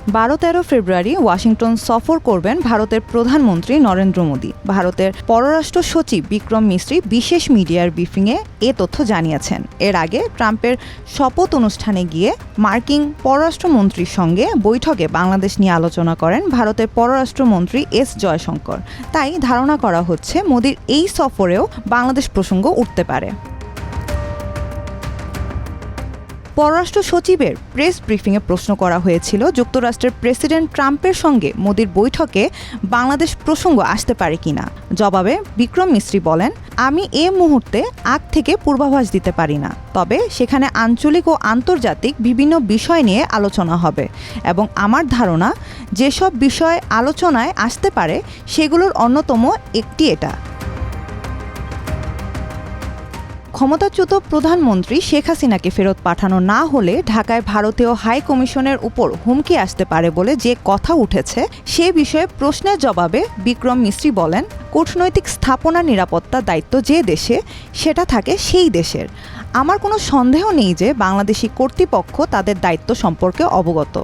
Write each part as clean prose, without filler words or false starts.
12-13 ফেব্রুয়ারি Washington সফর করবেন ভারতের প্রধানমন্ত্রী নরেন্দ্র মোদী। ভারতের পররাষ্ট্র সচিব বিক্রম মিশ্রি বিশেষ মিডিয়ার ব্রিফিংয়ে এ তথ্য জানিয়েছেন। এর আগে ট্রাম্পের শপথ অনুষ্ঠানে গিয়ে মার্কিন পররাষ্ট্রমন্ত্রীর সঙ্গে বৈঠকে বাংলাদেশ নিয়ে আলোচনা করেন ভারতের পররাষ্ট্রমন্ত্রী এস জয়শঙ্কর। তাই ধারণা করা হচ্ছে মোদীর এই সফরেও বাংলাদেশ প্রসঙ্গ উঠতে পারে। পররাষ্ট্র সচিবের প্রেস ব্রিফিংয়ে প্রশ্ন করা হয়েছিল, যুক্তরাষ্ট্রের প্রেসিডেন্ট ট্রাম্পের সঙ্গে মোদির বৈঠকে বাংলাদেশ প্রসঙ্গ আসতে পারে কিনা। জবাবে বিক্রম মিশ্রি বলেন, আমি এ মুহূর্তে আগ থেকে পূর্বাভাস দিতে পারি না, তবে সেখানে আঞ্চলিক ও আন্তর্জাতিক বিভিন্ন বিষয় নিয়ে আলোচনা হবে এবং আমার ধারণা যেসব বিষয় আলোচনায় আসতে পারে সেগুলোর অন্যতম একটি এটা। ক্ষমতাচ্যুত প্রধানমন্ত্রী শেখ হাসিনাকে ফেরত পাঠানো না হলে ঢাকায় ভারতীয় হাই কমিশনের উপর হুমকি আসতে পারে বলে যে কথা উঠেছে সে বিষয়ে প্রশ্নের জবাবে বিক্রম মিশ্রি বলেন, কূটনৈতিক স্থাপনার নিরাপত্তার দায়িত্ব যে দেশে সেটা থাকে সেই দেশের। আমার কোনো সন্দেহ নেই যে বাংলাদেশি কর্তৃপক্ষ তাদের দায়িত্ব সম্পর্কে অবগত।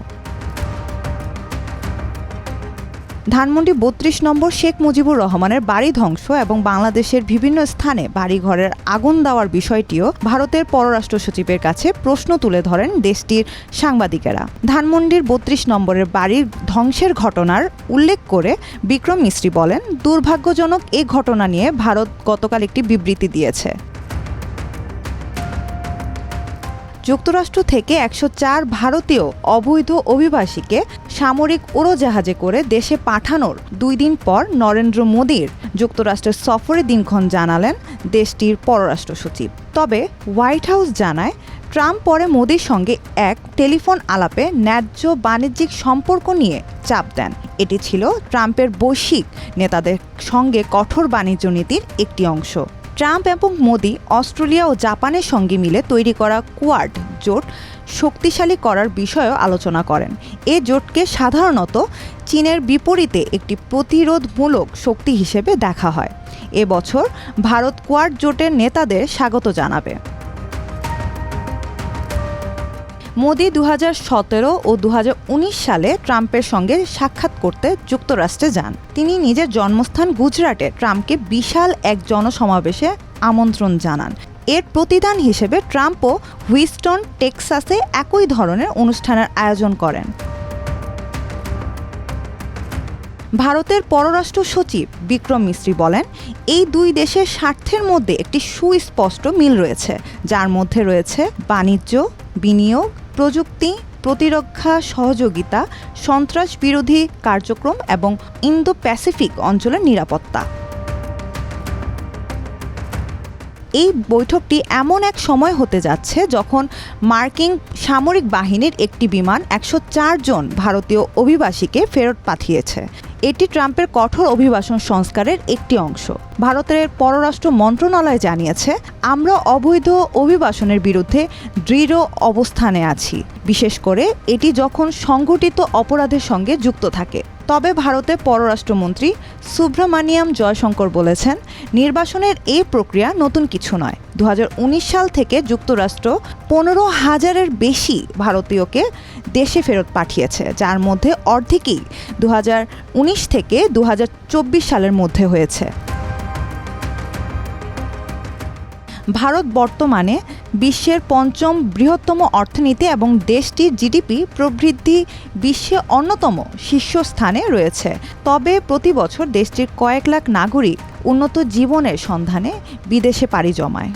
ধানমন্ডি ৩২ নম্বর শেখ মুজিবুর রহমানের বাড়ি ধ্বংস এবং বাংলাদেশের বিভিন্ন স্থানে বাড়িঘরের আগুন দেওয়ার বিষয়টিও ভারতের পররাষ্ট্র সচিবের কাছে প্রশ্ন তুলে ধরেন দেশটির সাংবাদিকেরা। ধানমন্ডির ৩২ নম্বরের বাড়ির ধ্বংসের ঘটনার উল্লেখ করে বিক্রম মিশ্রি বলেন, দুর্ভাগ্যজনক এ ঘটনা নিয়ে ভারত গতকাল একটি বিবৃতি দিয়েছে। যুক্তরাষ্ট্র থেকে ১০৪ ভারতীয় অবৈধ অভিবাসীকে সামরিক উড়োজাহাজে করে দেশে পাঠানোর ২ দিন পর নরেন্দ্র মোদীর যুক্তরাষ্ট্রের সফরের দিনক্ষণ জানালেন দেশটির পররাষ্ট্র সচিব। তবে হোয়াইট হাউস জানায়, ট্রাম্প পরে মোদীর সঙ্গে এক টেলিফোন আলাপে ন্যায্য বাণিজ্যিক সম্পর্ক নিয়ে চাপ দেন। এটি ছিল ট্রাম্পের বৈশ্বিক নেতাদের সঙ্গে কঠোর বাণিজ্য নীতির একটি অংশ। ট্রাম্প এবং মোদি অস্ট্রেলিয়া ও জাপানের সঙ্গে মিলে তৈরি করা কোয়াড জোট শক্তিশালী করার বিষয়েও আলোচনা করেন। এ জোটকে সাধারণত চীনের বিপরীতে একটি প্রতিরোধমূলক শক্তি হিসেবে দেখা হয়। এবছর ভারত কোয়াড জোটের নেতাদের স্বাগত জানাবে। মোদি ২০১৭ ও ২০১৯ সালে ট্রাম্পের সঙ্গে সাক্ষাৎ করতে যুক্তরাষ্ট্রে যান। তিনি নিজের জন্মস্থান গুজরাটে ট্রাম্পকে বিশাল এক জনসমাবেশে আমন্ত্রণ জানান। এর প্রতিদান হিসেবে ট্রাম্পও হুইস্টন, টেক্সাসে একই ধরনের অনুষ্ঠানের আয়োজন করেন। ভারতের পররাষ্ট্র সচিব বিক্রম মিশ্রি বলেন, এই দুই দেশের স্বার্থের মধ্যে একটি সুস্পষ্ট মিল রয়েছে, যার মধ্যে রয়েছে বাণিজ্য, বিনিয়োগ, প্রযুক্তি, প্রতিরক্ষা সহযোগিতা, সন্ত্রাস বিরোধী কার্যক্রম এবং ইন্দো প্যাসিফিক অঞ্চলের নিরাপত্তা। এই বৈঠকটি এমন এক সময় হতে যাচ্ছে যখন মার্কিন সামরিক বাহিনীর একটি বিমান ১০৪ জন ভারতীয় অভিবাসীকে ফেরত পাঠিয়েছে। এটি ট্রাম্পের কঠোর অভিবাসন সংস্কারের একটি অংশ। ভারতের পররাষ্ট্র মন্ত্রণালয় জানিয়েছে, আমরা অবৈধ অভিবাসনের বিরুদ্ধে দৃঢ় অবস্থানে আছি, বিশেষ করে এটি যখন সংগঠিত অপরাধের সঙ্গে যুক্ত থাকে। তবে ভারতের পররাষ্ট্রমন্ত্রী সুব্রমণিয়াম জয়শঙ্কর বলেছেন, নির্বাসনের এই প্রক্রিয়া নতুন কিছু নয়। ২০১৯ সাল থেকে যুক্তরাষ্ট্র ১৫,০০০-এর বেশি ভারতীয়কে দেশে ফেরত পাঠিয়েছে, যার মধ্যে অর্ধেকই ২০১৯ থেকে ২০২৪ সালের মধ্যে হয়েছে। ভারত বর্তমানে বিশ্বের ৫ম বৃহত্তম অর্থনীতি এবং দেশটির জিডিপি প্রবৃদ্ধি বিশ্বে অন্যতম শীর্ষস্থানে রয়েছে। তবে প্রতি বছর দেশটির কয়েক লাখ নাগরিক উন্নত জীবনের সন্ধানে বিদেশে পাড়ি জমায়।